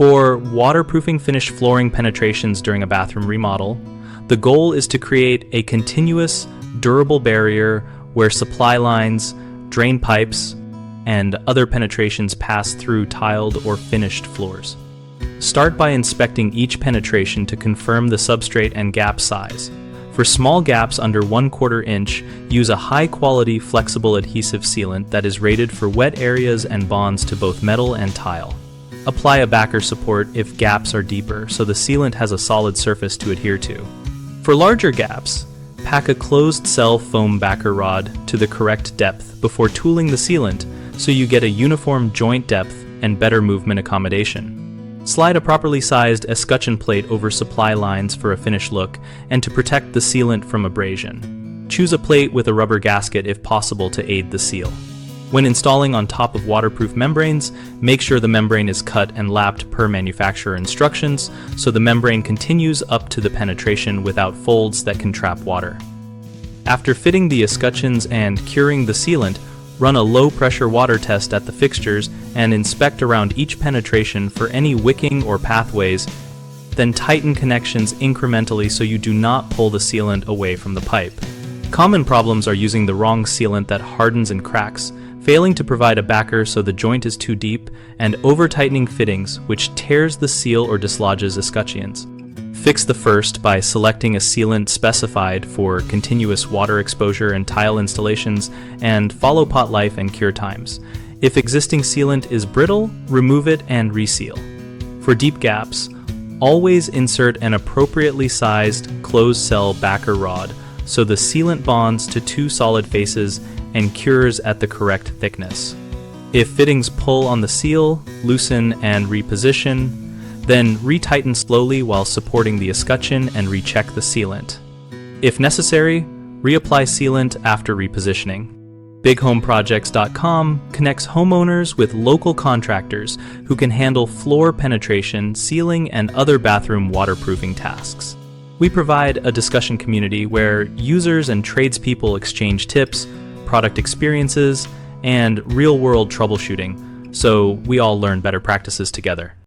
For waterproofing finished flooring penetrations during a bathroom remodel, the goal is to create a continuous, durable barrier where supply lines, drain pipes, and other penetrations pass through tiled or finished floors. Start by inspecting each penetration to confirm the substrate and gap size. For small gaps under 1/4 inch, use a high-quality flexible adhesive sealant that is rated for wet areas and bonds to both metal and tile. Apply a backer support if gaps are deeper, so the sealant has a solid surface to adhere to. For larger gaps, pack a closed-cell foam backer rod to the correct depth before tooling the sealant so you get a uniform joint depth and better movement accommodation. Slide a properly sized escutcheon plate over supply lines for a finished look and to protect the sealant from abrasion. Choose a plate with a rubber gasket if possible to aid the seal. When installing on top of waterproof membranes, make sure the membrane is cut and lapped per manufacturer instructions so the membrane continues up to the penetration without folds that can trap water. After fitting the escutcheons and curing the sealant, run a low-pressure water test at the fixtures and inspect around each penetration for any wicking or pathways, then tighten connections incrementally so you do not pull the sealant away from the pipe. Common problems are using the wrong sealant that hardens and cracks, failing to provide a backer so the joint is too deep, and over-tightening fittings, which tears the seal or dislodges escutcheons. Fix the first by selecting a sealant specified for continuous water exposure and tile installations, and follow pot life and cure times. If existing sealant is brittle, remove it and reseal. For deep gaps, always insert an appropriately sized closed-cell backer rod so the sealant bonds to two solid faces and cures at the correct thickness. If fittings pull on the seal, loosen and reposition, then retighten slowly while supporting the escutcheon and recheck the sealant. If necessary, reapply sealant after repositioning. BigHomeProjects.com connects homeowners with local contractors who can handle floor penetration, sealing, and other bathroom waterproofing tasks. We provide a discussion community where users and tradespeople exchange tips, product experiences, and real-world troubleshooting, so we all learn better practices together.